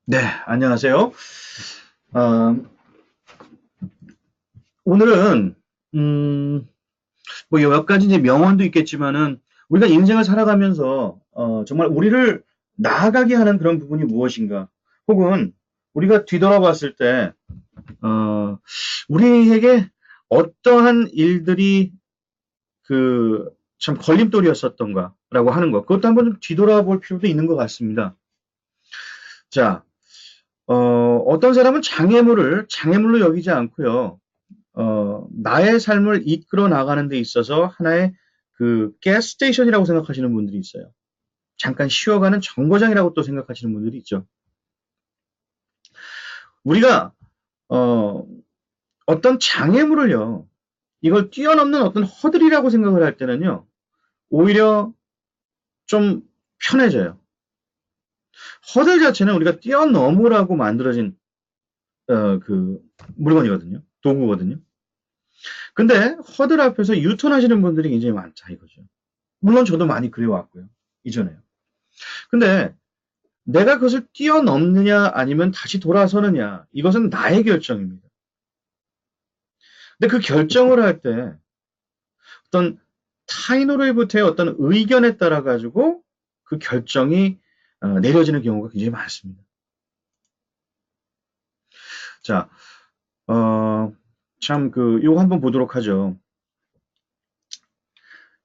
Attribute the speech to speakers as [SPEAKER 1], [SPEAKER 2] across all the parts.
[SPEAKER 1] 네, 안녕하세요. 어, 오늘은, 음, 뭐 여러 가지 이제 명언도 있겠지만은, 우리가 인생을 살아가면서, 정말 우리를 나아가게 하는 그런 부분이 무엇인가? 혹은, 우리가 뒤돌아봤을 때, 어, 우리에게 어떠한 일들이 참 걸림돌이었었던가라고 하는 것. 그것도 한번 좀 뒤돌아볼 필요도 있는 것 같습니다. 자, 어떤 사람은 장애물을 장애물로 여기지 않고요. 나의 삶을 이끌어 나가는 데 있어서 하나의 가스 스테이션이라고 생각하시는 분들이 있어요. 잠깐 쉬어가는 정거장이라고 또 생각하시는 분들이 있죠. 우리가, 어, 어떤 장애물을요, 이걸 뛰어넘는 어떤 허들이라고 생각을 할 때는요, 오히려 좀 편해져요. 허들 자체는 우리가 뛰어넘으라고 만들어진, 그, 물건이거든요. 도구거든요. 근데 허들 앞에서 유턴하시는 분들이 굉장히 많다 이거죠. 물론 저도 많이 그래왔고요. 이전에요. 근데 내가 그것을 뛰어넘느냐 아니면 다시 돌아서느냐 이것은 나의 결정입니다. 근데 그 결정을 할 때 어떤 타인으로부터의 어떤 의견에 따라 가지고 그 결정이 내려지는 경우가 굉장히 많습니다. 자, 어, 참 요거 한번 보도록 하죠.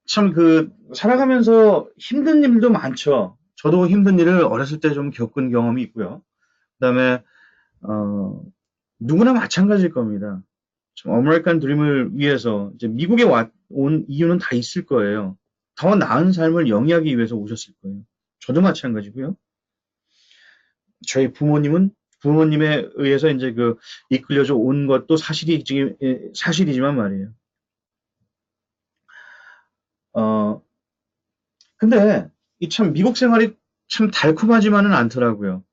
[SPEAKER 1] 참 살아가면서 힘든 일도 많죠. 저도 힘든 일을 어렸을 때 좀 겪은 경험이 있고요. 그다음에 어, 누구나 마찬가지일 겁니다. 좀 아메리칸 드림을 위해서 이제 미국에 온 이유는 다 있을 거예요. 더 나은 삶을 영위하기 위해서 오셨을 거예요. 저도 마찬가지고요. 저희 부모님에 의해서 이제 이끌려져 온 것도 사실이지만 말이에요. 어, 근데 이 참 미국 생활이 참 달콤하지만은 않더라고요.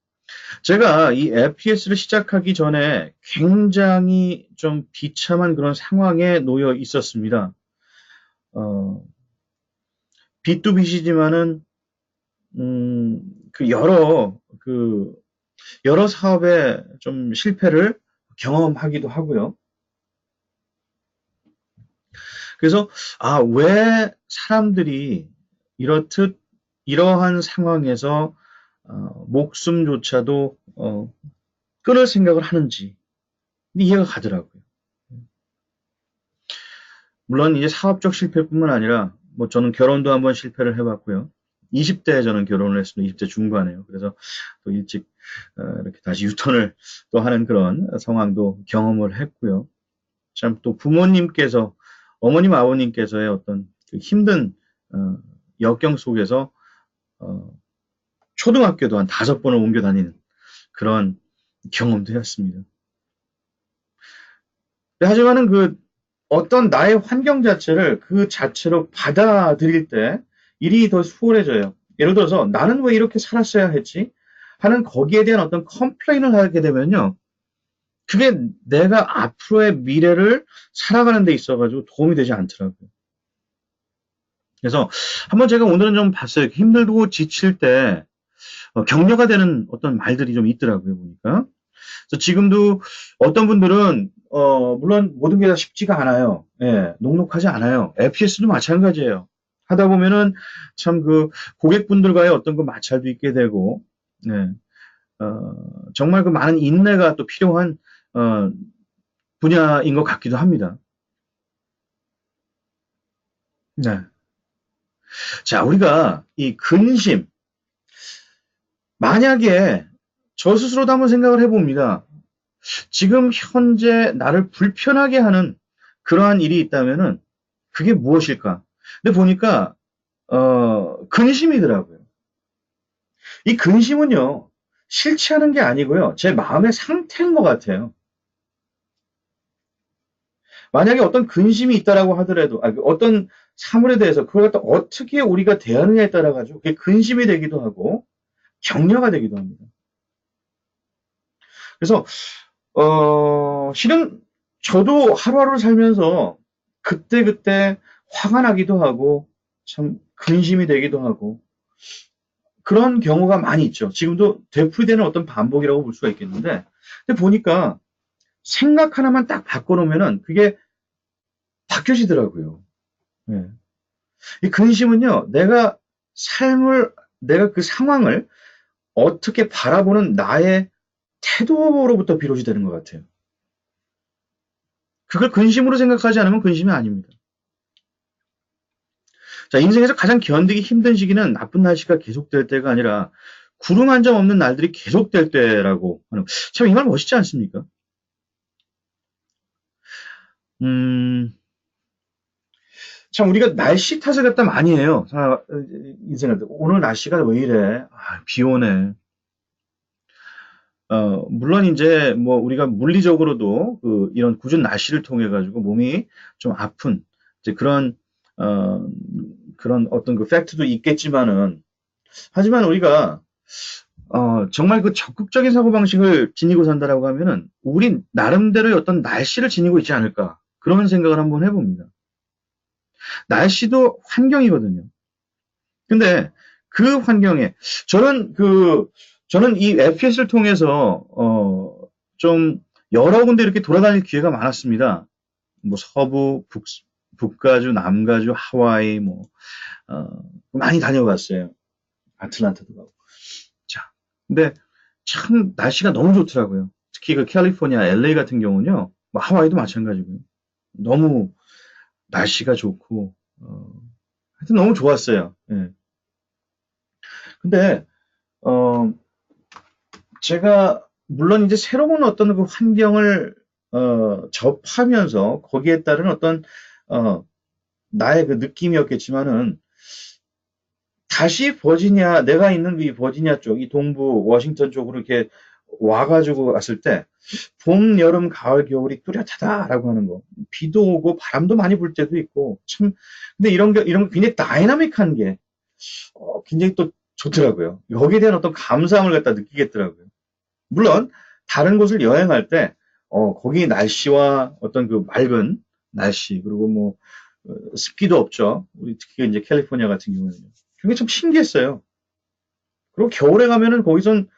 [SPEAKER 1] 제가 이 FPS를 시작하기 전에 굉장히 좀 비참한 그런 상황에 놓여 있었습니다. 어, 빚도 빚이지만은 음, 여러 사업에 좀 실패를 경험하기도 하고요. 그래서, 왜 사람들이 이렇듯, 이러한 상황에서, 목숨조차도, 끊을 생각을 하는지, 이해가 가더라고요. 물론 이제 사업적 실패뿐만 아니라, 뭐 저는 결혼도 한번 실패를 해봤고요. 20대에 저는 결혼을 했습니다. 20대 중반에요. 그래서 또 일찍 이렇게 다시 유턴을 또 하는 그런 상황도 경험을 했고요. 참 또 부모님께서 어머님 아버님께서의 어떤 힘든 어, 역경 속에서 어, 초등학교도 한 5번을 옮겨 다니는 그런 경험도 했습니다. 하지만은 어떤 나의 환경 자체를 그 자체로 받아들일 때 일이 더 수월해져요. 예를 들어서 나는 왜 이렇게 살았어야 했지? 하는 거기에 대한 어떤 컴플레인을 하게 되면요. 그게 내가 앞으로의 미래를 살아가는 데 있어가지고 도움이 되지 않더라고요. 그래서 한번 제가 오늘은 좀 봤어요. 힘들고 지칠 때 격려가 되는 어떤 말들이 좀 있더라고요, 보니까. 그래서 지금도 어떤 분들은 물론 모든 게 다 쉽지가 않아요. 예, 녹록하지 않아요. FPS도 마찬가지예요. 하다 보면은 참 고객분들과의 어떤 마찰도 있게 되고, 네, 정말 많은 인내가 또 필요한 어, 분야인 것 같기도 합니다. 네. 자, 우리가 이 근심, 만약에 저 스스로도 한번 생각을 해봅니다. 지금 현재 나를 불편하게 하는 그러한 일이 있다면은 그게 무엇일까? 근데 보니까 근심이더라고요. 이 근심은요 싫지 않은 게 아니고요 제 마음의 상태인 것 같아요. 만약에 어떤 근심이 있다라고 하더라도 어떤 사물에 대해서 그걸 갖다 어떻게 우리가 대하느냐에 따라 가지고 그게 근심이 되기도 하고 격려가 되기도 합니다. 그래서 실은 저도 하루하루를 살면서 그때그때 화가 나기도 하고 참 근심이 되기도 하고 그런 경우가 많이 있죠. 지금도 되풀이되는 어떤 반복이라고 볼 수가 있겠는데, 근데 보니까 생각 하나만 딱 바꿔놓으면은 그게 바뀌어지더라고요. 예. 이 근심은요, 내가 그 상황을 어떻게 바라보는 나의 태도로부터 비롯이 되는 것 같아요. 그걸 근심으로 생각하지 않으면 근심이 아닙니다. 자, 인생에서 가장 견디기 힘든 시기는 나쁜 날씨가 계속될 때가 아니라 구름 한 점 없는 날들이 계속될 때라고 하는, 참 이 말 멋있지 않습니까? 음, 참 우리가 날씨 탓을 갖다 많이 해요. 인생을. 오늘 날씨가 왜 이래? 아, 비 오네. 물론 이제 뭐 우리가 물리적으로도 그 이런 궂은 날씨를 통해 가지고 몸이 좀 아픈 이제 어, 그런 어떤 그 팩트도 있겠지만은, 하지만 우리가 정말 그 적극적인 사고방식을 지니고 산다라고 하면은 우리 나름대로의 어떤 날씨를 지니고 있지 않을까, 그런 생각을 한번 해봅니다. 날씨도 환경이거든요. 근데 그 환경에 저는 저는 이 FPS를 통해서 좀 여러 군데 이렇게 돌아다닐 기회가 많았습니다. 뭐 서부, 북가주, 남가주, 하와이 뭐 어, 많이 다녀봤어요. 아틀란타도 가고. 자, 근데 참 날씨가 너무 좋더라고요. 특히 그 캘리포니아, LA 같은 경우는요. 뭐 하와이도 마찬가지고요. 너무 날씨가 좋고 하여튼 너무 좋았어요. 예. 근데 어, 제가 물론 이제 새로운 어떤 그 환경을 접하면서 거기에 따른 어떤 어, 나의 그 느낌이었겠지만은, 다시 내가 있는 이 버지니아 쪽, 이 동부 워싱턴 쪽으로 이렇게 와가지고 갔을 때, 봄, 여름, 가을, 겨울이 뚜렷하다라고 하는 거. 비도 오고 바람도 많이 불 때도 있고, 참, 근데 이런 게 굉장히 다이나믹한 게, 굉장히 또 좋더라고요. 여기에 대한 어떤 감사함을 갖다 느끼겠더라고요. 물론, 다른 곳을 여행할 때, 거기 날씨와 어떤 그 맑은 날씨, 그리고 뭐, 습기도 없죠. 우리 특히 이제 캘리포니아 같은 경우에는. 그게 참 신기했어요. 그리고 겨울에 가면은 거기선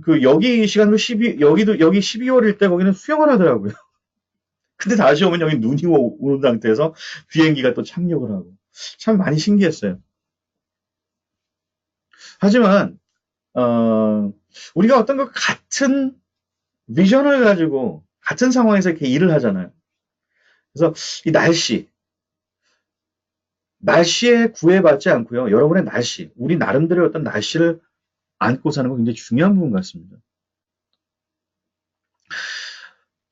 [SPEAKER 1] 그 여기 시간도 여기 12월일 때 거기는 수영을 하더라고요. 근데 다시 오면 여기 눈이 오는 상태에서 비행기가 또 착륙을 하고. 참 많이 신기했어요. 하지만, 우리가 어떤 그 같은 비전을 가지고 같은 상황에서 이렇게 일을 하잖아요. 그래서 이 날씨에 구애받지 않고요. 여러분의 우리 나름대로의 어떤 날씨를 안고 사는 거 굉장히 중요한 부분 같습니다.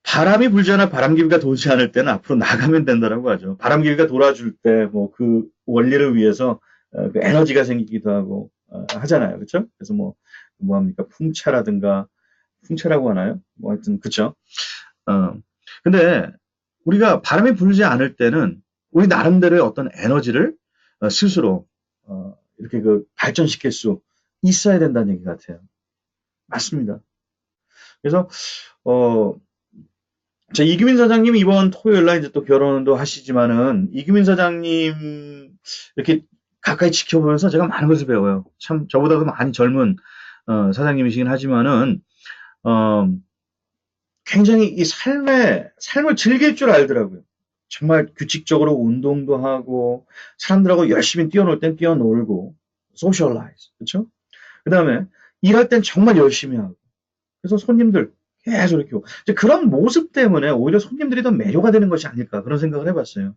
[SPEAKER 1] 바람이 불지 않아 바람기가 돌지 않을 때는 앞으로 나가면 된다라고 하죠. 바람기가 돌아줄 때 뭐 그 원리를 위해서 그 에너지가 생기기도 하고 하잖아요. 그렇죠? 그래서 뭐 합니까? 풍차라고 하나요? 뭐 하여튼 그렇죠. 어. 근데 우리가 바람이 불지 않을 때는 우리 나름대로의 어떤 에너지를 스스로 이렇게 그 발전시킬 수 있어야 된다는 얘기 같아요. 맞습니다. 그래서 어, 이규민 사장님 이번 토요일 날 이제 또 결혼도 하시지만은, 이규민 사장님 이렇게 가까이 지켜보면서 제가 많은 것을 배워요. 참 저보다도 많이 젊은 사장님이시긴 하지만은 어, 굉장히 이 삶을 즐길 줄 알더라고요. 정말 규칙적으로 운동도 하고 사람들하고 열심히 뛰어놀 땐 뛰어놀고 소셜라이즈, 그렇죠? 그다음에 일할 땐 정말 열심히 하고, 그래서 손님들 계속 이렇게 오고. 이제 그런 모습 때문에 오히려 손님들이 더 매료가 되는 것이 아닐까, 그런 생각을 해봤어요.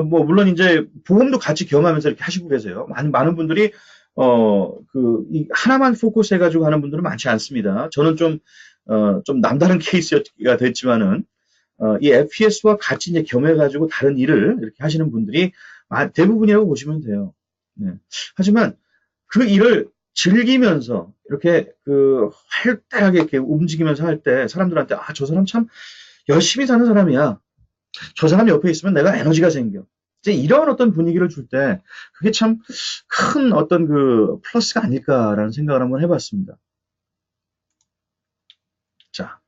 [SPEAKER 1] 뭐 물론 이제 보험도 같이 경험하면서 이렇게 하시고 계세요. 많은 분들이 이 하나만 포커스 해가지고 하는 분들은 많지 않습니다. 저는 좀 남다른 케이스가 됐지만은 이 FPS와 같이 이제 겸해가지고 다른 일을 이렇게 하시는 분들이 대부분이라고 보시면 돼요. 네. 하지만 그 일을 즐기면서 이렇게 그 활달하게 이렇게 움직이면서 할 때 사람들한테, 저 사람 참 열심히 사는 사람이야. 저 사람 옆에 있으면 내가 에너지가 생겨. 이제 이런 어떤 분위기를 줄 때 그게 참 큰 어떤 그 플러스가 아닐까라는 생각을 한번 해봤습니다. 자,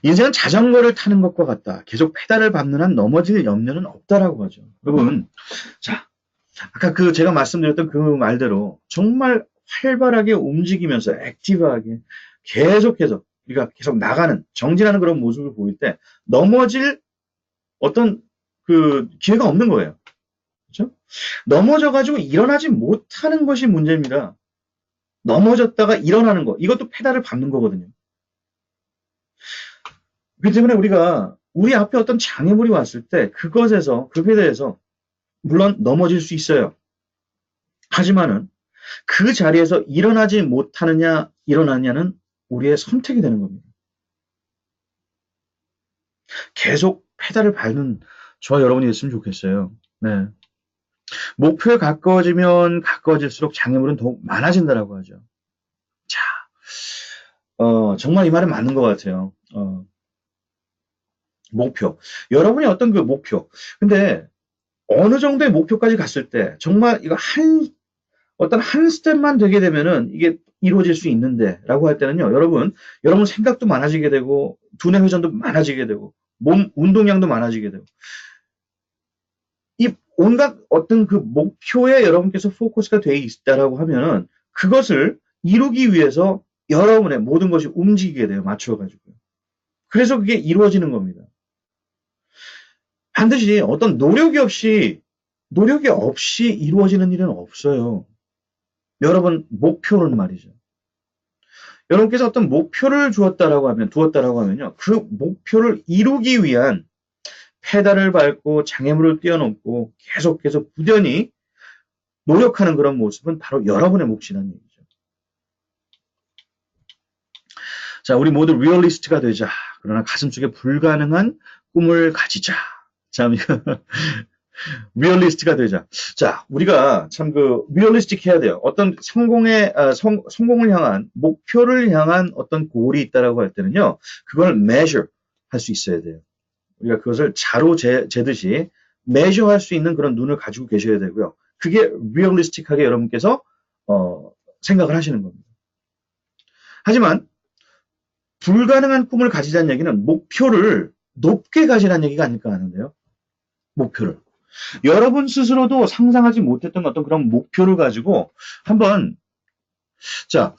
[SPEAKER 1] 인생은 자전거를 타는 것과 같다. 계속 페달을 밟는 한 넘어질 염려는 없다라고 하죠. 여러분, 자, 아까 그 제가 말씀드렸던 그 말대로 정말 활발하게 움직이면서 액티브하게 계속해서 우리가 계속 나가는 정진하는 그런 모습을 보일 때 넘어질 어떤 그 기회가 없는 거예요. 그렇죠? 넘어져 가지고 일어나지 못하는 것이 문제입니다. 넘어졌다가 일어나는 거 이것도 페달을 밟는 거거든요. 그렇기 때문에 우리가 우리 앞에 어떤 장애물이 왔을 때 그것에서 그것에 대해서 물론 넘어질 수 있어요. 하지만은 그 자리에서 일어나지 못하느냐 일어나냐는 우리의 선택이 되는 겁니다. 계속 페달을 밟는 저와 여러분이 됐으면 좋겠어요. 네. 목표에 가까워지면 가까워질수록 장애물은 더욱 많아진다라고 하죠. 자, 정말 이 말은 맞는 것 같아요. 목표. 여러분이 어떤 그 목표. 근데 어느 정도의 목표까지 갔을 때 정말 이거 어떤 한 스텝만 되게 되면은 이게 이루어질 수 있는데라고 할 때는요. 여러분 생각도 많아지게 되고 두뇌 회전도 많아지게 되고 몸 운동량도 많아지게 되고 이 온갖 어떤 그 목표에 여러분께서 포커스가 돼 있다라고 하면은 그것을 이루기 위해서 여러분의 모든 것이 움직이게 돼요. 맞춰가지고요. 그래서 그게 이루어지는 겁니다. 반드시 어떤 노력이 없이 이루어지는 일은 없어요. 여러분, 목표는 말이죠. 여러분께서 어떤 목표를 두었다라고 하면요. 그 목표를 이루기 위한 페달을 밟고 장애물을 뛰어넘고 계속해서 부단히 노력하는 그런 모습은 바로 여러분의 몫이라는 얘기죠. 자, 우리 모두 리얼리스트가 되자. 그러나 가슴속에 불가능한 꿈을 가지자. 참, 리얼리스트가 되자. 자, 우리가 참 그 리얼리스틱 해야 돼요. 어떤 성공을 향한 목표를 향한 어떤 골이 있다라고 할 때는요. 그걸 measure 할 수 있어야 돼요. 우리가 그것을 자로 재듯이 measure 할 수 있는 그런 눈을 가지고 계셔야 되고요. 그게 리얼리스틱하게 여러분께서 생각을 하시는 겁니다. 하지만 불가능한 꿈을 가지자는 얘기는 목표를 높게 가지라는 얘기가 아닐까 하는데요. 목표를. 여러분 스스로도 상상하지 못했던 어떤 그런 목표를 가지고 한번 자,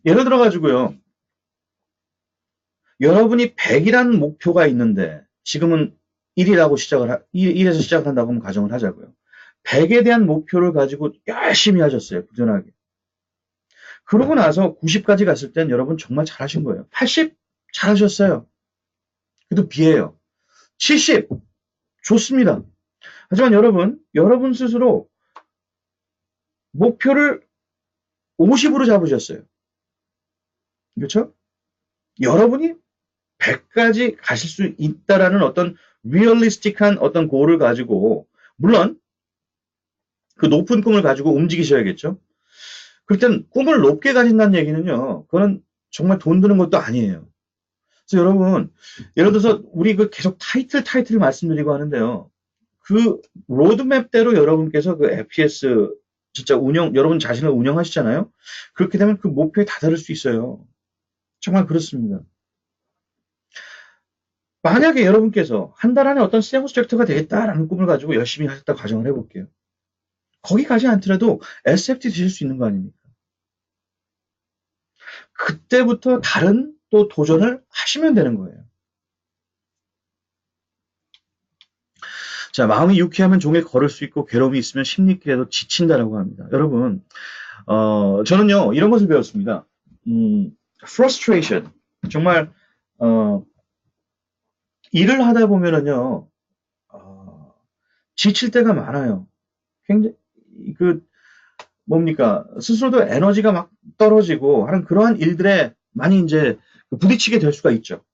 [SPEAKER 1] 예를 들어 가지고요. 여러분이 100이라는 목표가 있는데 지금은 1에서 시작한다고 하면 가정을 하자고요. 100에 대한 목표를 가지고 열심히 하셨어요. 부지런하게. 그러고 나서 90까지 갔을 땐 여러분 정말 잘하신 거예요. 80 잘하셨어요. 그래도 비해요. 70 좋습니다. 하지만 여러분 스스로 목표를 50으로 잡으셨어요. 그렇죠? 여러분이 100까지 가실 수 있다라는 어떤 리얼리스틱한 어떤 고를 가지고 물론 그 높은 꿈을 가지고 움직이셔야겠죠. 그럴 땐 꿈을 높게 가진다는 얘기는요. 그거는 정말 돈 드는 것도 아니에요. 그래서 여러분 예를 들어서 우리 그 계속 타이틀 말씀드리고 하는데요. 그 로드맵대로 여러분께서 그 FPS 진짜 여러분 자신을 운영하시잖아요. 그렇게 되면 그 목표에 다다를 수 있어요. 정말 그렇습니다. 만약에 여러분께서 한 달 안에 어떤 세무스 섹터가 되겠다라는 꿈을 가지고 열심히 하셨다 가정을 해볼게요. 거기 가지 않더라도 SFT 되실 수 있는 거 아닙니까? 그때부터 다른 또 도전을 하시면 되는 거예요. 자, 마음이 유쾌하면 종일 걸을 수 있고 괴로움이 있으면 심리길에도 지친다라고 합니다. 여러분, 저는요 이런 것을 배웠습니다. frustration 정말 일을 하다 보면은요 지칠 때가 많아요. 굉장히 그 뭡니까 스스로도 에너지가 막 떨어지고 하는 그러한 일들에 많이 이제 부딪히게 될 수가 있죠.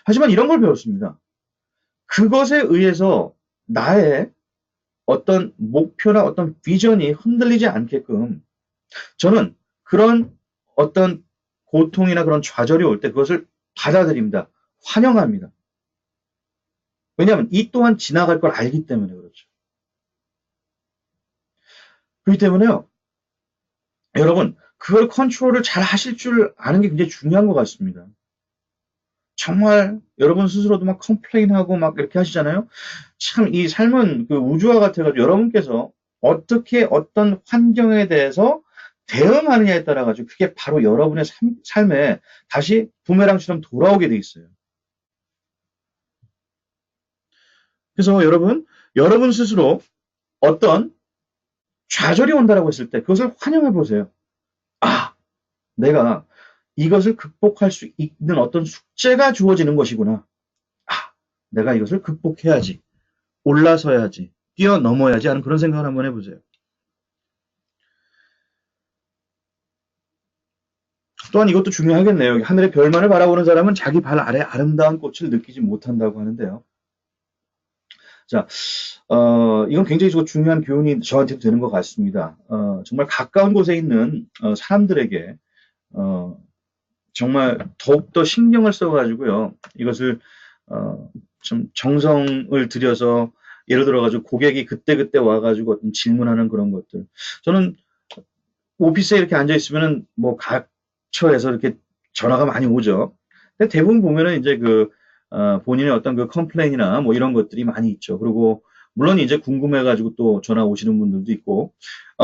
[SPEAKER 1] 하지만 이런 걸 배웠습니다. 그것에 의해서 나의 어떤 목표나 어떤 비전이 흔들리지 않게끔 저는 그런 어떤 고통이나 그런 좌절이 올 때 그것을 받아들입니다. 환영합니다. 왜냐하면 이 또한 지나갈 걸 알기 때문에 그렇죠. 그렇기 때문에요. 여러분 그걸 컨트롤을 잘 하실 줄 아는 게 굉장히 중요한 것 같습니다. 정말 여러분 스스로도 막 컴플레인하고 막 이렇게 하시잖아요. 참 이 삶은 그 우주와 같아가지고 여러분께서 어떻게 어떤 환경에 대해서 대응하느냐에 따라 가지고 그게 바로 여러분의 삶에 다시 부메랑처럼 돌아오게 돼 있어요. 그래서 여러분 스스로 어떤 좌절이 온다라고 했을 때 그것을 환영해 보세요. 아, 내가 이것을 극복할 수 있는 어떤 숙제가 주어지는 것이구나. 아, 내가 이것을 극복해야지. 올라서야지. 뛰어넘어야지 하는 그런 생각을 한번 해보세요. 또한 이것도 중요하겠네요. 하늘의 별만을 바라보는 사람은 자기 발 아래 아름다운 꽃을 느끼지 못한다고 하는데요. 자, 이건 굉장히 중요한 교훈이 저한테도 되는 것 같습니다. 정말 가까운 곳에 있는 사람들에게 어, 정말 더욱더 신경을 써가지고요. 이것을 좀 정성을 들여서 예를 들어가지고 고객이 그때그때 와가지고 어떤 질문하는 그런 것들. 저는 오피스에 이렇게 앉아 있으면은 뭐 각처에서 이렇게 전화가 많이 오죠. 근데 대부분 보면은 이제 본인의 어떤 그 컴플레인이나 뭐 이런 것들이 많이 있죠. 그리고 물론 이제 궁금해가지고 또 전화 오시는 분들도 있고,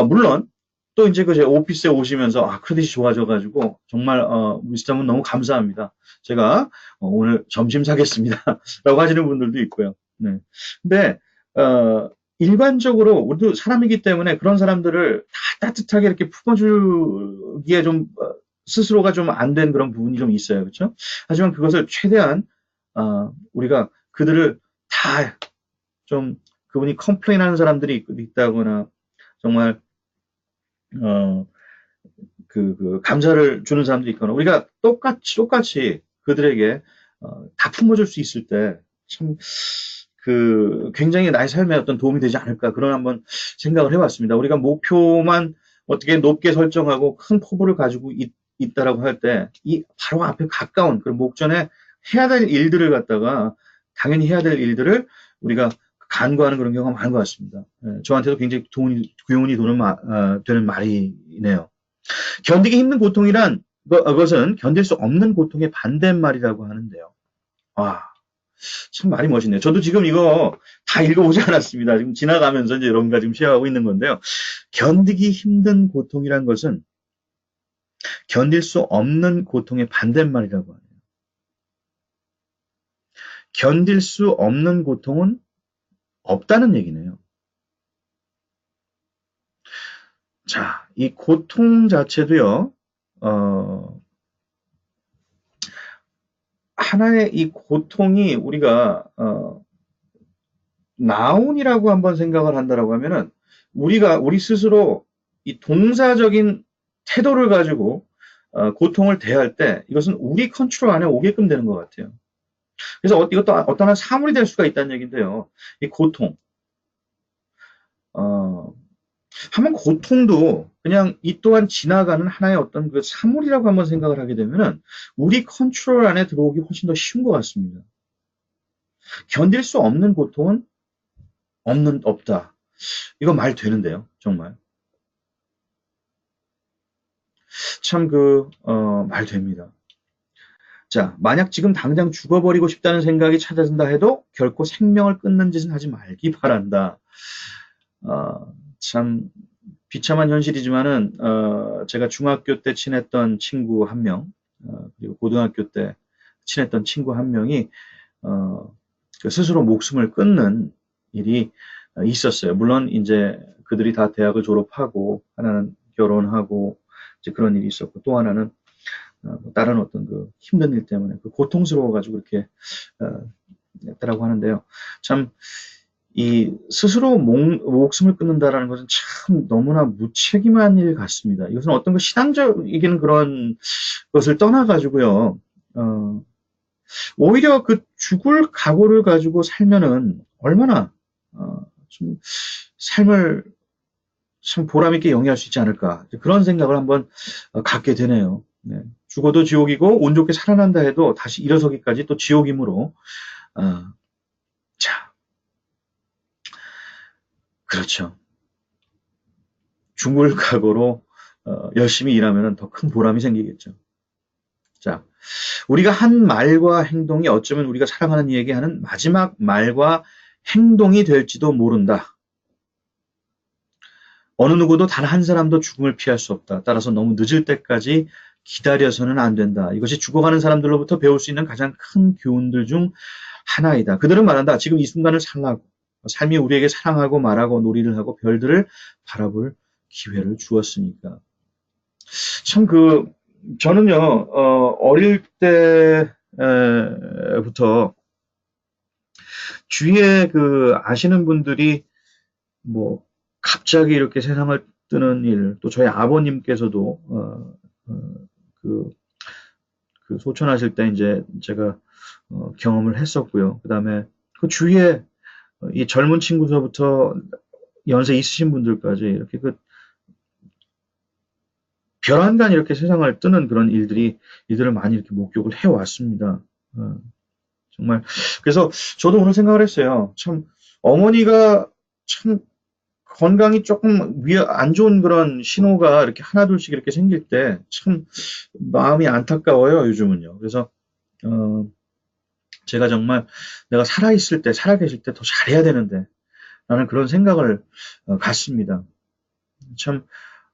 [SPEAKER 1] 물론 또 이제 그 제 오피스에 오시면서 크레딧이 좋아져가지고 정말 미스터문 너무 감사합니다. 제가 오늘 점심 사겠습니다.라고 하시는 분들도 있고요. 네. 근데 일반적으로 우리도 사람이기 때문에 그런 사람들을 다 따뜻하게 이렇게 품어주기에 좀 스스로가 좀 안 된 그런 부분이 좀 있어요. 그렇죠? 하지만 그것을 최대한 우리가 그들을 다 좀 그분이 컴플레인 하는 사람들이 있다거나 정말 어, 감사를 주는 사람들이 있거나 우리가 똑같이 그들에게 다 품어줄 수 있을 때 참 굉장히 나의 삶에 어떤 도움이 되지 않을까 그런 한번 생각을 해봤습니다. 우리가 목표만 어떻게 높게 설정하고 큰 포부를 가지고 있다라고 할 때 이 바로 앞에 가까운 그 목전에 해야 될 일들을 갖다가 당연히 해야 될 일들을 우리가 간과하는 그런 경우가 많은 것 같습니다. 저한테도 굉장히 교훈이 되는 말이네요. 견디기 힘든 고통이란 그것은 견딜 수 없는 고통의 반대말이라고 하는데요. 아, 참 말이 멋있네요. 저도 지금 이거 다 읽어보지 않았습니다. 지금 지나가면서 이제 여러분과 지금 쉐어하고 있는 건데요. 견디기 힘든 고통이란 것은 견딜 수 없는 고통의 반대말이라고 하네요. 견딜 수 없는 고통은 없다는 얘기네요. 자, 이 고통 자체도요, 하나의 이 고통이 우리가, 나온이라고 한번 생각을 한다라고 하면은, 우리 스스로 이 동사적인 태도를 가지고, 고통을 대할 때, 이것은 우리 컨트롤 안에 오게끔 되는 것 같아요. 그래서 이것도 어떤 한 사물이 될 수가 있다는 얘기인데요. 이 고통, 어, 한번 고통도 그냥 이 또한 지나가는 하나의 어떤 그 사물이라고 한번 생각을 하게 되면은 우리 컨트롤 안에 들어오기 훨씬 더 쉬운 것 같습니다. 견딜 수 없는 고통은 없다. 이거 말 되는데요, 정말. 참 말 됩니다. 자, 만약 지금 당장 죽어버리고 싶다는 생각이 찾아든다 해도 결코 생명을 끊는 짓은 하지 말기 바란다. 참 비참한 현실이지만은 제가 중학교 때 친했던 친구 한 명, 그리고 고등학교 때 친했던 친구 한 명이 어, 스스로 목숨을 끊는 일이 있었어요. 물론 이제 그들이 다 대학을 졸업하고 하나는 결혼하고 이제 그런 일이 있었고 또 하나는 다른 어떤 힘든 일 때문에 고통스러워 가지고 이렇게 했다라고 하는데요. 참 이 스스로 목숨을 끊는다라는 것은 참 너무나 무책임한 일 같습니다. 이것은 어떤 신앙적인 그런 것을 떠나가지고요, 오히려 죽을 각오를 가지고 살면은 얼마나, 좀 삶을 참 보람있게 영위할 수 있지 않을까. 그런 생각을 한번 갖게 되네요. 네. 죽어도 지옥이고, 운 좋게 살아난다 해도 다시 일어서기까지 또 지옥이므로, 어, 자, 그렇죠. 죽을 각오로 열심히 일하면 더 큰 보람이 생기겠죠. 자, 우리가 한 말과 행동이 어쩌면 우리가 사랑하는 이에게 하는 마지막 말과 행동이 될지도 모른다. 어느 누구도 단 한 사람도 죽음을 피할 수 없다. 따라서 너무 늦을 때까지 기다려서는 안 된다. 이것이 죽어가는 사람들로부터 배울 수 있는 가장 큰 교훈들 중 하나이다. 그들은 말한다. 지금 이 순간을 살라고. 삶이 우리에게 사랑하고 말하고 놀이를 하고 별들을 바라볼 기회를 주었으니까. 참 저는요, 어릴 때부터 주위에 아시는 분들이 뭐, 갑자기 이렇게 세상을 뜨는 일, 또 저희 아버님께서도, 그, 소천하실 때 이제 제가, 경험을 했었고요. 그 다음에 그 주위에 이 젊은 친구서부터 연세 있으신 분들까지 이렇게 별안간 이렇게 세상을 뜨는 그런 일들을 많이 이렇게 목격을 해왔습니다. 정말. 그래서 저도 오늘 생각을 했어요. 참, 어머니가 참 건강이 조금 안 좋은 그런 신호가 이렇게 하나둘씩 이렇게 생길 때 참 마음이 안타까워요, 요즘은요. 그래서, 제가 정말 내가 살아 계실 때 더 잘해야 되는데, 라는 그런 생각을 갖습니다. 참,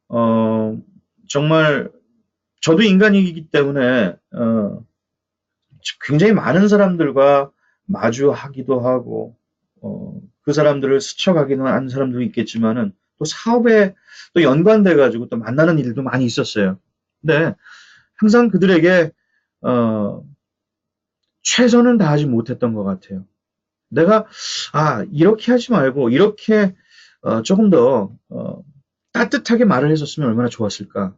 [SPEAKER 1] 어, 정말 저도 인간이기 때문에 굉장히 많은 사람들과 마주하기도 하고 그 사람들을 스쳐가기는 하는 사람도 있겠지만은 또 사업에 또 연관돼 가지고 또 만나는 일도 많이 있었어요. 근데 항상 그들에게 어, 최선은 다하지 못했던 것 같아요. 내가 이렇게 하지 말고 이렇게 조금 더 따뜻하게 말을 했었으면 얼마나 좋았을까.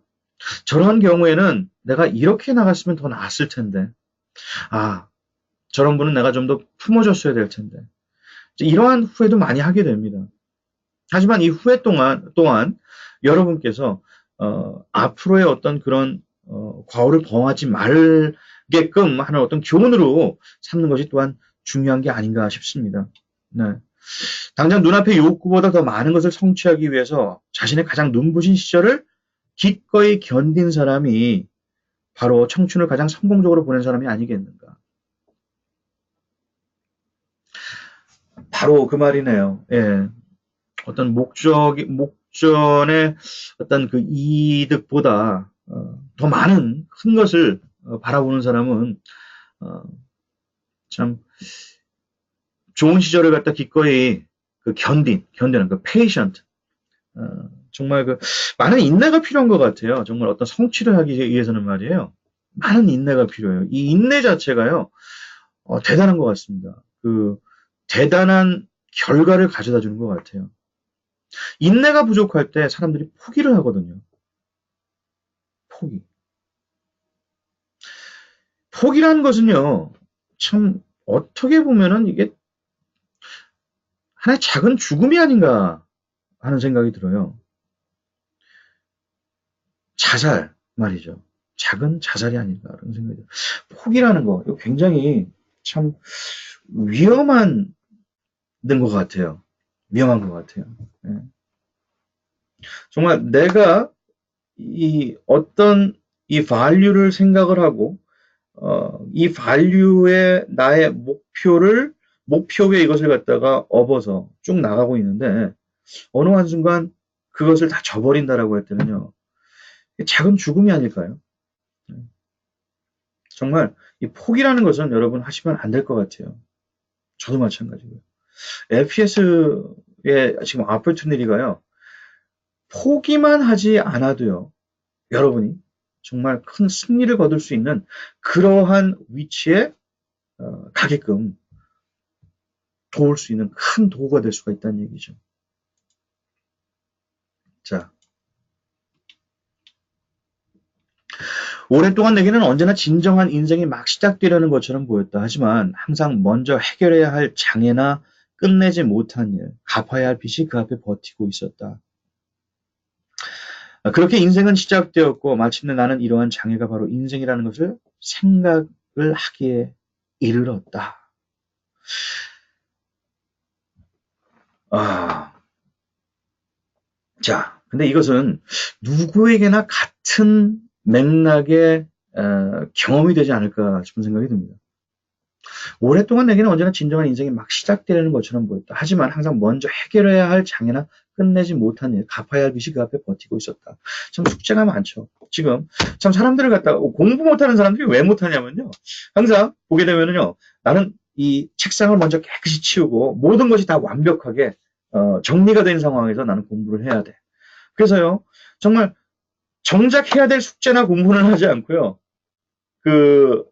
[SPEAKER 1] 저런 경우에는 내가 이렇게 나갔으면 더 나았을 텐데. 아, 저런 분은 내가 좀 더 품어줬어야 될 텐데. 이러한 후회도 많이 하게 됩니다. 하지만 이 후회 또한 여러분께서 앞으로의 어떤 그런 과오를 범하지 말게끔 하는 어떤 교훈으로 삼는 것이 또한 중요한 게 아닌가 싶습니다. 네. 당장 눈앞의 욕구보다 더 많은 것을 성취하기 위해서 자신의 가장 눈부신 시절을 기꺼이 견딘 사람이 바로 청춘을 가장 성공적으로 보낸 사람이 아니겠는가. 바로 그 말이네요. 예. 어떤 목전의 어떤 그 이득보다 더 많은 큰 것을 바라보는 사람은 참 좋은 시절을 갖다 기꺼이 견디는 patient. 정말 많은 인내가 필요한 것 같아요. 정말 어떤 성취를 하기 위해서는 말이에요. 많은 인내가 필요해요. 이 인내 자체가요, 대단한 것 같습니다. 대단한 결과를 가져다 주는 것 같아요. 인내가 부족할 때 사람들이 포기를 하거든요. 포기. 포기라는 것은요, 참, 어떻게 보면은 이게 하나의 작은 죽음이 아닌가 하는 생각이 들어요. 자살 말이죠. 작은 자살이 아닌가 그런 생각이 들어요. 포기라는 거, 이거 굉장히 참 위험한 것 같아요. 위험한 것 같아요. 예. 정말 내가 어떤 이 value를 생각을 하고 이 value의 나의 목표에 이것을 갖다가 업어서 쭉 나가고 있는데 어느 한순간 그것을 다 저버린다라고 할 때는요. 작은 죽음이 아닐까요? 정말 이 포기라는 것은 여러분 하시면 안 될 것 같아요. 저도 마찬가지고요. LPS의 지금 opportunity가요. 포기만 하지 않아도요. 여러분이 정말 큰 승리를 거둘 수 있는 그러한 위치에 가게끔 도울 수 있는 큰 도구가 될 수가 있다는 얘기죠. 자, 오랫동안 내게는 언제나 진정한 인생이 막 시작되려는 것처럼 보였다. 하지만 항상 먼저 해결해야 할 장애나 끝내지 못한 일, 갚아야 할 빚이 그 앞에 버티고 있었다. 그렇게 인생은 시작되었고 마침내 나는 이러한 장애가 바로 인생이라는 것을 생각을 하기에 이르렀다. 자, 근데 이것은 누구에게나 같은 맥락의 경험이 되지 않을까 싶은 생각이 듭니다. 오랫동안 내게는 언제나 진정한 인생이 막 시작되는 것처럼 보였다. 하지만 항상 먼저 해결해야 할 장애나 끝내지 못한 일, 갚아야 할 빚이 그 앞에 버티고 있었다. 참 숙제가 많죠. 지금 참 사람들을 갖다가 공부 못하는 사람들이 왜 못하냐면요. 항상 보게 되면요. 나는 이 책상을 먼저 깨끗이 치우고 모든 것이 다 완벽하게 정리가 된 상황에서 나는 공부를 해야 돼. 그래서요. 정말 정작 해야 될 숙제나 공부는 하지 않고요. 그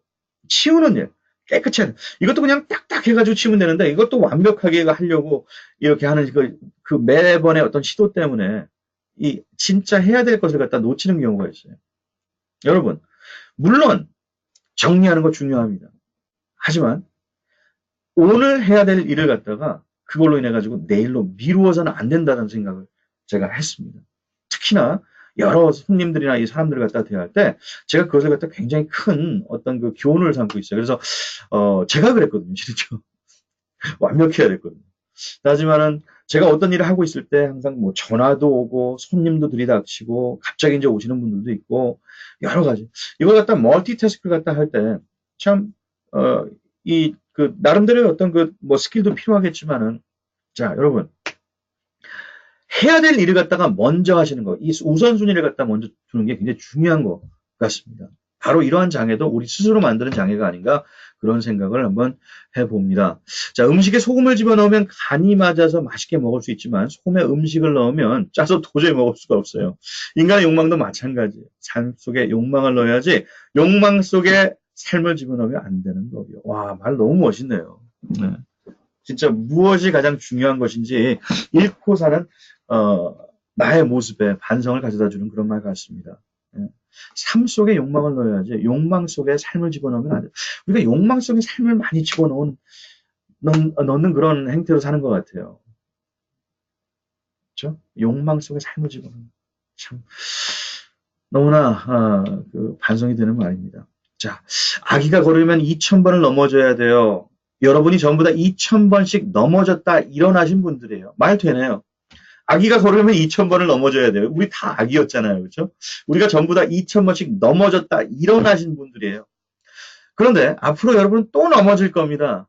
[SPEAKER 1] 치우는 일, 깨끗이 하는 이것도 그냥 딱딱 해가지고 치우면 되는데 이것도 완벽하게 하려고 이렇게 하는 그 매번의 어떤 시도 때문에 이 진짜 해야 될 것을 갖다 놓치는 경우가 있어요. 여러분, 물론 정리하는 거 중요합니다. 하지만 오늘 해야 될 일을 갖다가 그걸로 인해 가지고 내일로 미루어서는 안 된다는 생각을 제가 했습니다. 특히나 여러 손님들이나 이 사람들을 갖다 대할 때 제가 그것을 갖다 굉장히 큰 어떤 그 교훈을 삼고 있어요. 그래서 제가 그랬거든요. 진짜 완벽해야 됐거든요. 하지만은 제가 어떤 일을 하고 있을 때 항상 뭐 전화도 오고 손님도 들이닥치고 갑자기 이제 오시는 분들도 있고 여러 가지 이걸 갖다 멀티태스크를 갖다 할 때 참 이 그 나름대로의 어떤 그 뭐 스킬도 필요하겠지만은 자 여러분 해야 될 일을 갖다가 먼저 하시는 거, 이 우선순위를 갖다 먼저 두는 게 굉장히 중요한 것 같습니다. 바로 이러한 장애도 우리 스스로 만드는 장애가 아닌가 그런 생각을 한번 해봅니다. 자, 음식에 소금을 집어넣으면 간이 맞아서 맛있게 먹을 수 있지만 소금에 음식을 넣으면 짜서 도저히 먹을 수가 없어요. 인간의 욕망도 마찬가지예요. 삶 속에 욕망을 넣어야지 욕망 속에 삶을 집어넣으면 안 되는 거고요. 와, 말 너무 멋있네요. 네. 진짜 무엇이 가장 중요한 것인지 잃고 사는 어, 나의 모습에 반성을 가져다 주는 그런 말 같습니다. 예. 삶 속에 욕망을 넣어야지 욕망 속에 삶을 집어넣으면 안 돼. 우리가 욕망 속에 삶을 많이 넣는 그런 행태로 사는 것 같아요. 그렇죠? 욕망 속에 삶을 집어넣는 참 너무나 그 반성이 되는 말입니다. 자, 아기가 걸으면 2,000번을 넘어져야 돼요. 여러분이 전부 다 2,000번씩 넘어졌다 일어나신 분들이에요. 말 되네요. 아기가 걸으면 2,000번을 넘어져야 돼요. 우리 다 아기였잖아요. 그렇죠? 우리가 전부 다 2,000번씩 넘어졌다 일어나신 분들이에요. 그런데 앞으로 여러분은 또 넘어질 겁니다.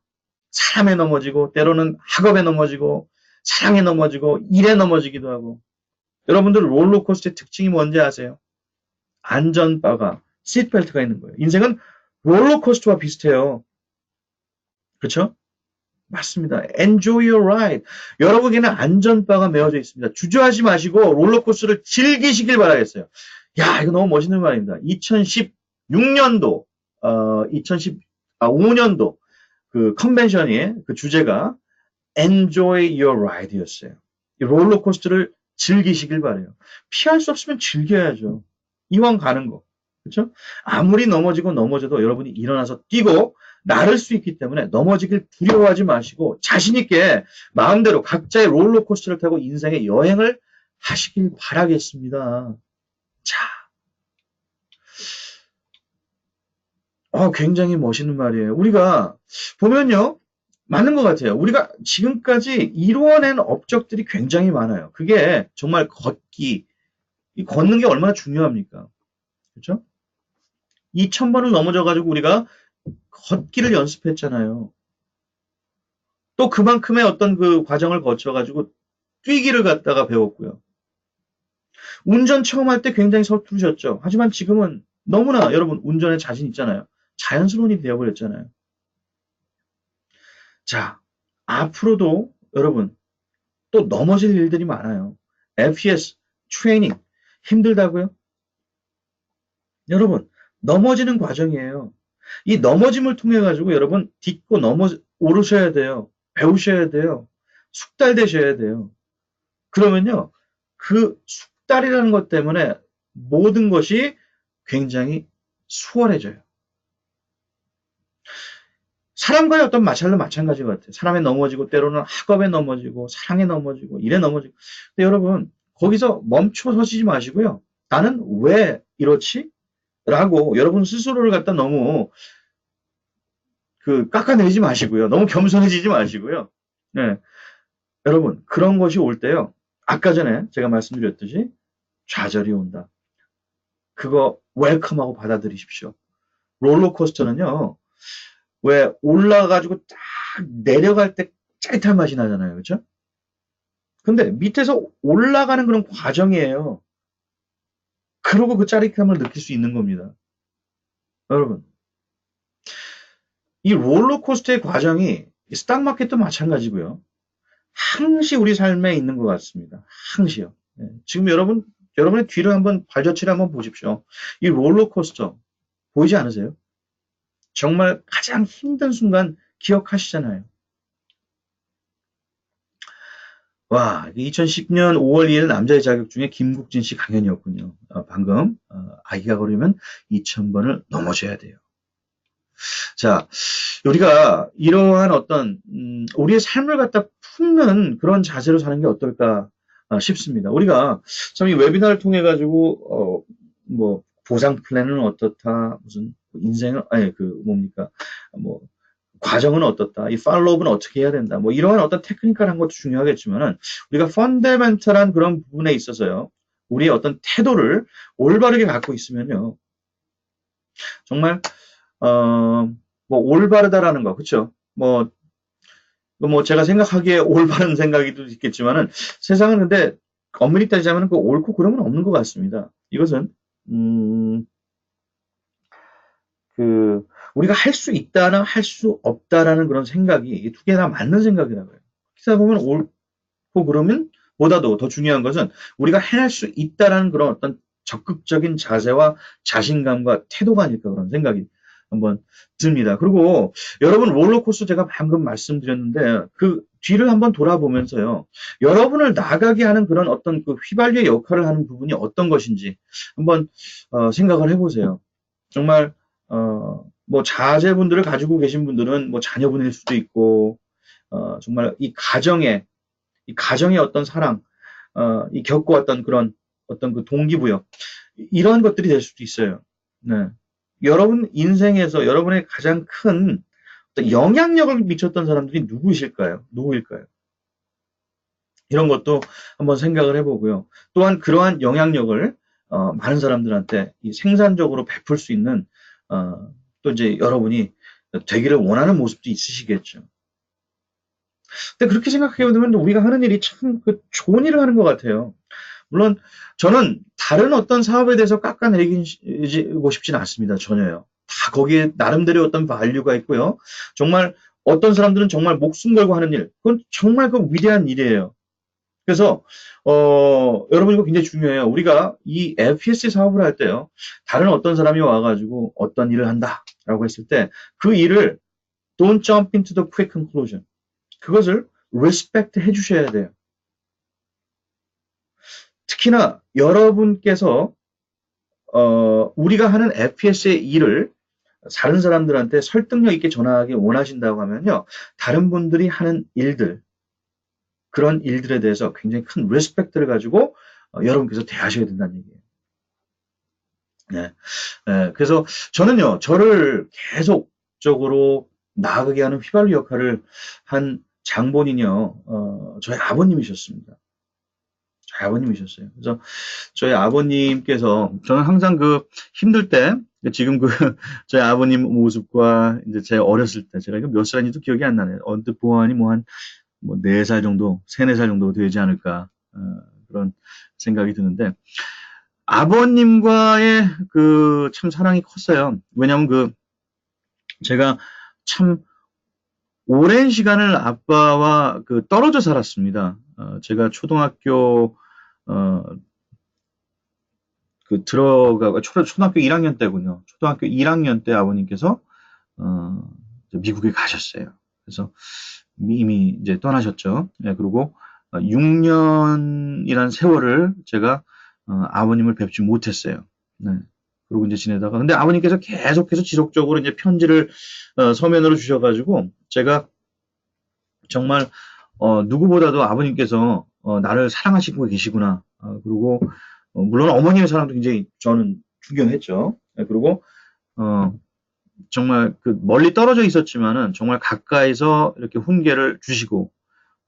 [SPEAKER 1] 사람에 넘어지고 때로는 학업에 넘어지고 사랑에 넘어지고 일에 넘어지기도 하고 여러분들 롤러코스터의 특징이 뭔지 아세요? 안전바가 시트벨트가 있는 거예요. 인생은 롤러코스터와 비슷해요. 그렇죠? 맞습니다. Enjoy your ride. 여러분에게는 안전바가 메어져 있습니다. 주저하지 마시고 롤러코스터를 즐기시길 바라겠어요. 야, 이거 너무 멋있는 말입니다. 2016년도, 2015년도 그 컨벤션의 그 주제가 Enjoy your ride였어요. 이 롤러코스터를 즐기시길 바래요. 피할 수 없으면 즐겨야죠. 이왕 가는 거. 그렇죠? 아무리 넘어지고 넘어져도 여러분이 일어나서 뛰고 나를 수 있기 때문에 넘어지길 두려워하지 마시고 자신 있게 마음대로 각자의 롤러코스터를 타고 인생의 여행을 하시길 바라겠습니다. 자, 굉장히 멋있는 말이에요. 우리가 보면요. 맞는 것 같아요. 우리가 지금까지 이루어낸 업적들이 굉장히 많아요. 그게 정말 걷기, 이 걷는 게 얼마나 중요합니까? 그렇죠? 2,000번을 넘어져가지고 우리가 걷기를 연습했잖아요. 또 그만큼의 어떤 그 과정을 거쳐가지고 뛰기를 갖다가 배웠고요. 운전 처음 할 때 굉장히 서투르셨죠. 하지만 지금은 너무나 여러분 운전에 자신 있잖아요. 자연스러운이 되어버렸잖아요. 자, 앞으로도 여러분 또 넘어질 일들이 많아요. FES 트레이닝 힘들다고요? 여러분 넘어지는 과정이에요. 이 넘어짐을 통해 가지고 여러분 딛고 오르셔야 돼요. 배우셔야 돼요. 숙달되셔야 돼요. 그러면요. 그 숙달이라는 것 때문에 모든 것이 굉장히 수월해져요. 사람과의 어떤 마찰도 마찬가지 같아요. 사람에 넘어지고 때로는 학업에 넘어지고 사랑에 넘어지고 일에 넘어지고. 근데 여러분 거기서 멈춰 서시지 마시고요. 나는 왜 이렇지? 라고 여러분 스스로를 갖다 너무 그 깎아내리지 마시고요. 너무 겸손해지지 마시고요. 네. 여러분 그런 것이 올 때요. 아까 전에 제가 말씀드렸듯이 좌절이 온다. 그거 웰컴하고 받아들이십시오. 롤러코스터는요, 왜 올라가지고 딱 내려갈 때 짜릿한 맛이 나잖아요. 그렇죠? 근데 밑에서 올라가는 그런 과정이에요. 그러고 그 짜릿함을 느낄 수 있는 겁니다. 여러분, 이 롤러코스터의 과정이 스탁마켓도 마찬가지고요. 항시 우리 삶에 있는 것 같습니다. 항시요. 네. 지금 여러분의 뒤를 한번 발자취를 한번 보십시오. 이 롤러코스터 보이지 않으세요? 정말 가장 힘든 순간 기억하시잖아요. 와, 2010년 5월 2일 남자의 자격 중에 김국진 씨 강연이었군요. 방금 아기가 걸으면 2000번을 넘어져야 돼요. 자, 우리가 이러한 어떤 우리의 삶을 갖다 품는 그런 자세로 사는 게 어떨까 싶습니다. 우리가 참 이 웨비나를 통해 가지고 뭐 보상 플랜은 어떻다, 무슨 인생은 아니 그 뭡니까 뭐 과정은 어떻다, 이 팔로우업은 어떻게 해야 된다, 뭐 이러한 어떤 테크니컬한 것도 중요하겠지만은 우리가 펀더멘털한 그런 부분에 있어서요, 우리의 어떤 태도를 올바르게 갖고 있으면요, 정말 뭐 올바르다라는 거, 그렇죠? 뭐 제가 생각하기에 올바른 생각이 있겠지만은 세상은 근데 엄밀히 따지자면 그 옳고 그름은 없는 것 같습니다. 이것은 음, 그 우리가 할 수 있다나 할 수 없다라는 그런 생각이 이 두 개 다 맞는 생각이라고요. 기사 보면 옳고 그름은 보다도 더 중요한 것은 우리가 해낼 수 있다라는 그런 어떤 적극적인 자세와 자신감과 태도가 아닐까 그런 생각이 한번 듭니다. 그리고 여러분 롤러코스터 제가 방금 말씀드렸는데 그 뒤를 한번 돌아보면서요. 여러분을 나가게 하는 그런 어떤 그 휘발유의 역할을 하는 부분이 어떤 것인지 한번 생각을 해보세요. 정말 뭐 자제분들을 가지고 계신 분들은 뭐 자녀분일 수도 있고 정말 이 가정의 어떤 사랑, 이 겪어왔던 그런 어떤 그 동기부여 이러한 것들이 될 수도 있어요. 네. 여러분 인생에서 여러분의 가장 큰 어떤 영향력을 미쳤던 사람들이 누구일까요? 누구일까요? 이런 것도 한번 생각을 해보고요. 또한 그러한 영향력을 많은 사람들한테 이 생산적으로 베풀 수 있는 또 이제 여러분이 되기를 원하는 모습도 있으시겠죠. 근데 그렇게 생각해 보면 우리가 하는 일이 참 그 좋은 일을 하는 것 같아요. 물론 저는 다른 어떤 사업에 대해서 깎아내리고 싶지는 않습니다. 전혀요. 다 거기에 나름대로 어떤 밸류가 있고요. 정말 어떤 사람들은 정말 목숨 걸고 하는 일, 그건 정말 그 위대한 일이에요. 그래서 여러분 이거 굉장히 중요해요. 우리가 이 FPSC 사업을 할 때요. 다른 어떤 사람이 와가지고 어떤 일을 한다라고 했을 때 그 일을 don't jump into the quick conclusion. 그것을 respect 해주셔야 돼요. 특히나 여러분께서 우리가 하는 FPS의 일을 다른 사람들한테 설득력 있게 전하기 원하신다고 하면요. 다른 분들이 하는 일들, 그런 일들에 대해서 굉장히 큰 리스펙트를 가지고 여러분께서 대하셔야 된다는 얘기예요. 네. 네. 그래서 저는요, 저를 계속적으로 나아가게 하는 휘발유 역할을 한 장본인이요, 저희 아버님이셨습니다. 저희 아버님이셨어요. 그래서 저희 아버님께서 저는 항상 그 힘들 때 지금 그 저희 아버님 모습과 이제 제 어렸을 때 제가 이거 몇 살인지도 기억이 안 나네요. 언뜻 보아하니 뭐 한 뭐 4살 정도, 3, 4살 정도 되지 않을까 그런 생각이 드는데 아버님과의 그 참 사랑이 컸어요. 왜냐하면 그 제가 참 오랜 시간을 아빠와 그 떨어져 살았습니다. 제가 초등학교 어, 그 들어가 초등학교 1학년 때군요. 초등학교 1학년 때 아버님께서 어, 미국에 가셨어요. 그래서 이미 이제 떠나셨죠. 예, 그리고 6년이란 세월을 제가 아버님을 뵙지 못했어요. 네. 그러고 이제 지내다가 근데 아버님께서 계속해서 지속적으로 이제 편지를 서면으로 주셔가지고 제가 정말 누구보다도 아버님께서 나를 사랑하시고 계시구나. 그리고 물론 어머님의 사랑도 굉장히 저는 존경했죠. 네, 그리고 어, 정말 그 멀리 떨어져 있었지만은 정말 가까이서 이렇게 훈계를 주시고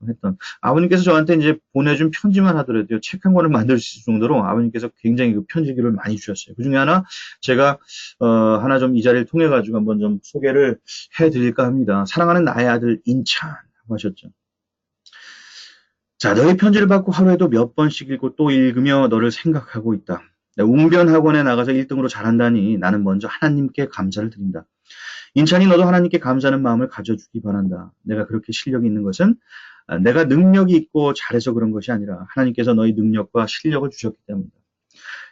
[SPEAKER 1] 했던 아버님께서 저한테 이제 보내준 편지만 하더라도요 책 한 권을 만들 수 있을 정도로 아버님께서 굉장히 그 편지기를 많이 주셨어요. 그 중에 하나 제가 하나 좀 이 자리를 통해 가지고 한번 좀 소개를 해드릴까 합니다. 사랑하는 나의 아들 인찬 하셨죠. 자, 너의 편지를 받고 하루에도 몇 번씩 읽고 또 읽으며 너를 생각하고 있다. 웅변 학원에 나가서 1등으로 잘한다니 나는 먼저 하나님께 감사를 드린다. 인찬이 너도 하나님께 감사하는 마음을 가져주기 바란다. 내가 그렇게 실력이 있는 것은 내가 능력이 있고 잘해서 그런 것이 아니라 하나님께서 너희 능력과 실력을 주셨기 때문이다.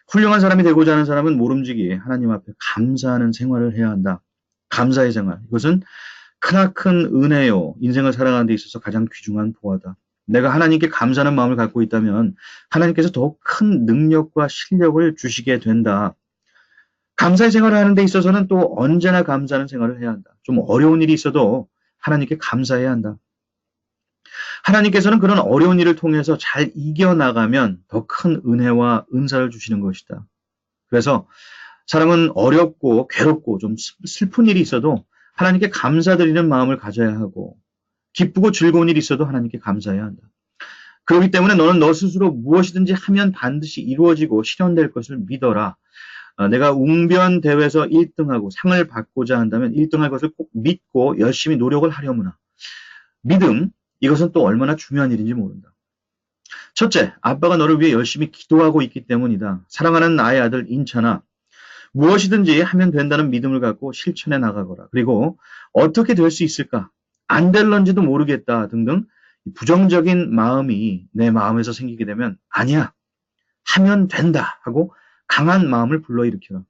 [SPEAKER 1] 훌륭한 사람이 되고자 하는 사람은 모름지기 하나님 앞에 감사하는 생활을 해야 한다. 감사의 생활. 이것은 크나큰 은혜요. 인생을 살아가는 데 있어서 가장 귀중한 보화다. 내가 하나님께 감사하는 마음을 갖고 있다면 하나님께서 더욱 큰 능력과 실력을 주시게 된다. 감사의 생활을 하는 데 있어서는 또 언제나 감사하는 생활을 해야 한다. 좀 어려운 일이 있어도 하나님께 감사해야 한다. 하나님께서는 그런 어려운 일을 통해서 잘 이겨나가면 더 큰 은혜와 은사를 주시는 것이다. 그래서 사람은 어렵고 괴롭고 좀 슬픈 일이 있어도 하나님께 감사드리는 마음을 가져야 하고 기쁘고 즐거운 일이 있어도 하나님께 감사해야 한다. 그렇기 때문에 너는 너 스스로 무엇이든지 하면 반드시 이루어지고 실현될 것을 믿어라. 내가 웅변 대회에서 1등하고 상을 받고자 한다면 1등할 것을 꼭 믿고 열심히 노력을 하려무나. 믿음, 이것은 또 얼마나 중요한 일인지 모른다. 첫째, 아빠가 너를 위해 열심히 기도하고 있기 때문이다. 사랑하는 나의 아들 인찬아, 무엇이든지 하면 된다는 믿음을 갖고 실천해 나가거라. 그리고 어떻게 될 수 있을까? 안 될런지도 모르겠다 등등 부정적인 마음이 내 마음에서 생기게 되면 아니야, 하면 된다 하고 강한 마음을 불러일으켜라.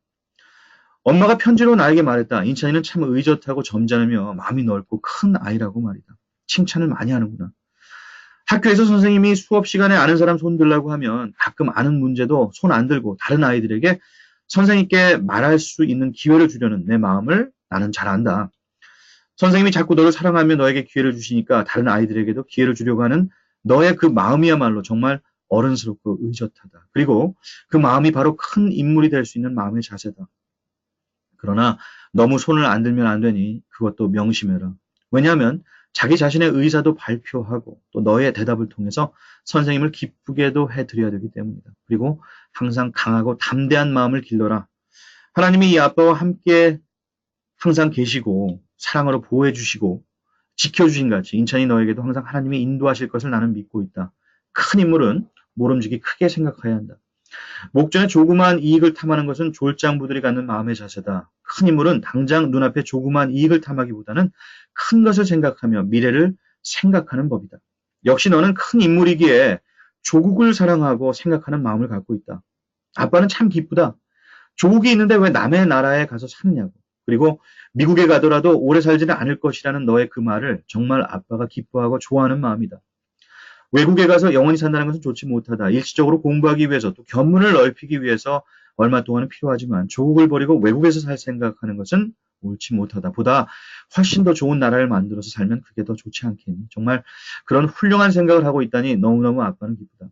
[SPEAKER 1] 엄마가 편지로 나에게 말했다. 인찬이는 참 의젓하고 점잖으며 마음이 넓고 큰 아이라고 말이다. 칭찬을 많이 하는구나. 학교에서 선생님이 수업 시간에 아는 사람 손 들라고 하면 가끔 아는 문제도 손 안 들고 다른 아이들에게 선생님께 말할 수 있는 기회를 주려는 내 마음을 나는 잘 안다. 선생님이 자꾸 너를 사랑하며 너에게 기회를 주시니까 다른 아이들에게도 기회를 주려고 하는 너의 그 마음이야말로 정말 어른스럽고 의젓하다. 그리고 그 마음이 바로 큰 인물이 될 수 있는 마음의 자세다. 그러나 너무 손을 안 들면 안 되니 그것도 명심해라. 왜냐하면 자기 자신의 의사도 발표하고 또 너의 대답을 통해서 선생님을 기쁘게도 해드려야 되기 때문이다. 그리고 항상 강하고 담대한 마음을 길러라. 하나님이 이 아빠와 함께 항상 계시고 사랑으로 보호해 주시고 지켜주신 같이 인찬이 너에게도 항상 하나님이 인도하실 것을 나는 믿고 있다. 큰 인물은 모름지기 크게 생각해야 한다. 목전에 조그마한 이익을 탐하는 것은 졸장부들이 갖는 마음의 자세다. 큰 인물은 당장 눈앞에 조그마한 이익을 탐하기보다는 큰 것을 생각하며 미래를 생각하는 법이다. 역시 너는 큰 인물이기에 조국을 사랑하고 생각하는 마음을 갖고 있다. 아빠는 참 기쁘다. 조국이 있는데 왜 남의 나라에 가서 사느냐고. 그리고 미국에 가더라도 오래 살지는 않을 것이라는 너의 그 말을 정말 아빠가 기뻐하고 좋아하는 마음이다. 외국에 가서 영원히 산다는 것은 좋지 못하다. 일시적으로 공부하기 위해서 또 견문을 넓히기 위해서 얼마 동안은 필요하지만 조국을 버리고 외국에서 살 생각하는 것은 옳지 못하다. 보다 훨씬 더 좋은 나라를 만들어서 살면 그게 더 좋지 않겠니? 정말 그런 훌륭한 생각을 하고 있다니 너무너무 아빠는 기쁘다.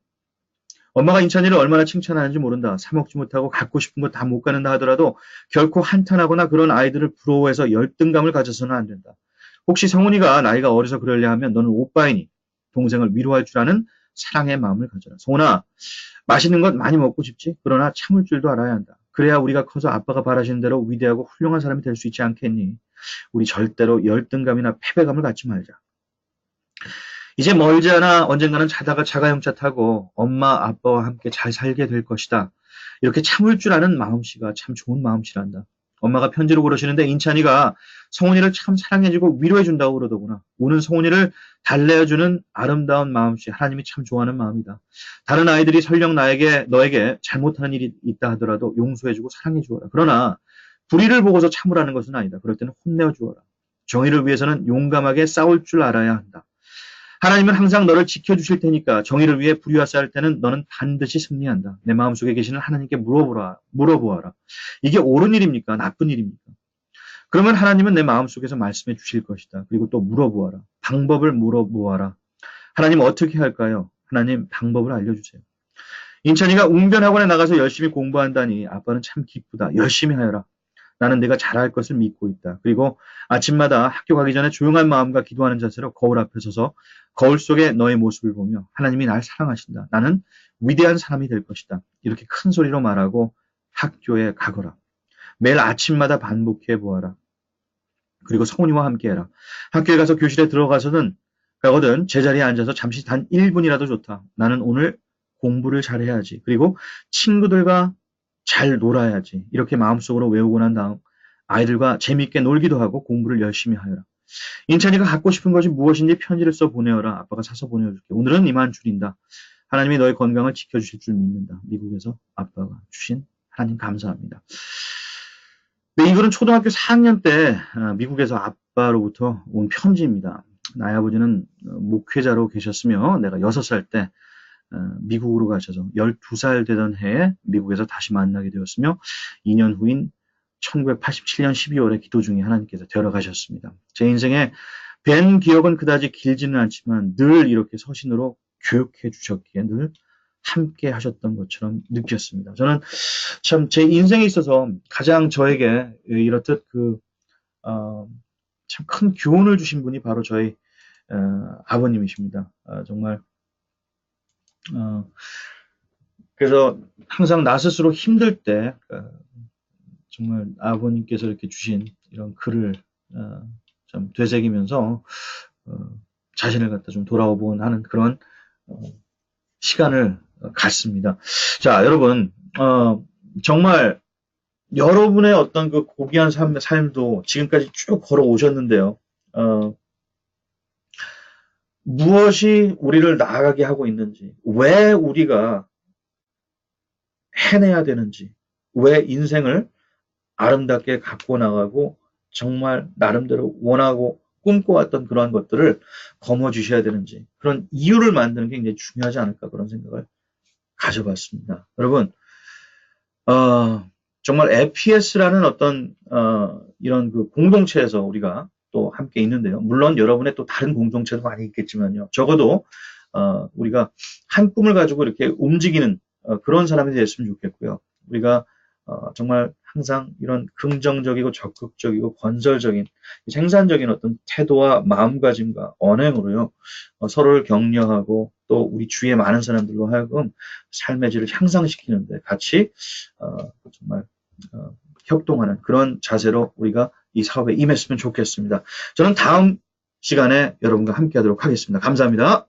[SPEAKER 1] 엄마가 인찬이를 얼마나 칭찬하는지 모른다. 사 먹지 못하고 갖고 싶은 거 다 못 가는다 하더라도 결코 한탄하거나 그런 아이들을 부러워해서 열등감을 가져서는 안 된다. 혹시 성훈이가 나이가 어려서 그러려 하면 너는 오빠이니 동생을 위로할 줄 아는 사랑의 마음을 가져라. 성훈아, 맛있는 것 많이 먹고 싶지? 그러나 참을 줄도 알아야 한다. 그래야 우리가 커서 아빠가 바라시는 대로 위대하고 훌륭한 사람이 될 수 있지 않겠니? 우리 절대로 열등감이나 패배감을 갖지 말자. 이제 멀지 않아 언젠가는 자다가 자가용차 타고 엄마 아빠와 함께 잘 살게 될 것이다. 이렇게 참을 줄 아는 마음씨가 참 좋은 마음씨란다. 엄마가 편지로 그러시는데 인찬이가 성훈이를 참 사랑해주고 위로해준다고 그러더구나. 우는 성훈이를 달래어주는 아름다운 마음씨, 하나님이 참 좋아하는 마음이다. 다른 아이들이 설령 너에게 잘못하는 일이 있다 하더라도 용서해주고 사랑해주어라. 그러나 불의를 보고서 참으라는 것은 아니다. 그럴 때는 혼내어주어라. 정의를 위해서는 용감하게 싸울 줄 알아야 한다. 하나님은 항상 너를 지켜주실 테니까 정의를 위해 불의와 싸울 때는 너는 반드시 승리한다. 내 마음속에 계시는 하나님께 물어보아라. 이게 옳은 일입니까? 나쁜 일입니까? 그러면 하나님은 내 마음속에서 말씀해 주실 것이다. 그리고 또 물어보아라. 방법을 물어보아라. 하나님 어떻게 할까요? 하나님 방법을 알려주세요. 인찬이가 웅변학원에 나가서 열심히 공부한다니 아빠는 참 기쁘다. 열심히 하여라. 나는 내가 잘할 것을 믿고 있다. 그리고 아침마다 학교 가기 전에 조용한 마음과 기도하는 자세로 거울 앞에 서서 거울 속에 너의 모습을 보며 하나님이 날 사랑하신다. 나는 위대한 사람이 될 것이다. 이렇게 큰 소리로 말하고 학교에 가거라. 매일 아침마다 반복해 보아라. 그리고 성훈이와 함께해라. 학교에 가서 교실에 가거든 제자리에 앉아서 잠시 단 1분이라도 좋다. 나는 오늘 공부를 잘해야지. 그리고 친구들과 잘 놀아야지. 이렇게 마음속으로 외우고 난 다음 아이들과 재미있게 놀기도 하고 공부를 열심히 하여라. 인찬이가 갖고 싶은 것이 무엇인지 편지를 써 보내어라. 아빠가 사서 보내줄게. 오늘은 이만 줄인다. 하나님이 너의 건강을 지켜주실 줄 믿는다. 미국에서 아빠가 주신 하나님 감사합니다. 네, 이거는 초등학교 4학년 때 미국에서 아빠로부터 온 편지입니다. 나의 아버지는 목회자로 계셨으며 내가 6살 때 미국으로 가셔서 12살 되던 해에 미국에서 다시 만나게 되었으며 2년 후인 1987년 12월에 기도 중에 하나님께서 데려가셨습니다. 제 인생에 뵌 기억은 그다지 길지는 않지만 늘 이렇게 서신으로 교육해 주셨기에 늘 함께 하셨던 것처럼 느꼈습니다. 저는 참 제 인생에 있어서 가장 저에게 이렇듯 참 큰 교훈을 주신 분이 바로 저희 아버님이십니다. 정말 그래서 항상 나 스스로 힘들 때 정말 아버님께서 이렇게 주신 이런 글을 좀 되새기면서 자신을 갖다 좀 돌아보곤 하는 그런 시간을 갖습니다. 자, 여러분, 정말 여러분의 어떤 그 고귀한 삶도 지금까지 쭉 걸어오셨는데요. 무엇이 우리를 나아가게 하고 있는지, 왜 우리가 해내야 되는지, 왜 인생을 아름답게 갖고 나가고 정말 나름대로 원하고 꿈꿔왔던 그러한 것들을 거머쥐셔야 되는지 그런 이유를 만드는 게 굉장히 중요하지 않을까 그런 생각을 가져봤습니다. 여러분 정말 FPS라는 어떤 이런 그 공동체에서 우리가 또 함께 있는데요. 물론 여러분의 또 다른 공동체도 많이 있겠지만요. 적어도 우리가 한 꿈을 가지고 이렇게 움직이는 그런 사람이 됐으면 좋겠고요. 우리가 정말 항상 이런 긍정적이고 적극적이고 건설적인 생산적인 어떤 태도와 마음가짐과 언행으로요 서로를 격려하고 또 우리 주위의 많은 사람들로 하여금 삶의 질을 향상시키는데 같이 정말 협동하는 그런 자세로 우리가 이 사업에 임했으면 좋겠습니다. 저는 다음 시간에 여러분과 함께 하도록 하겠습니다. 감사합니다.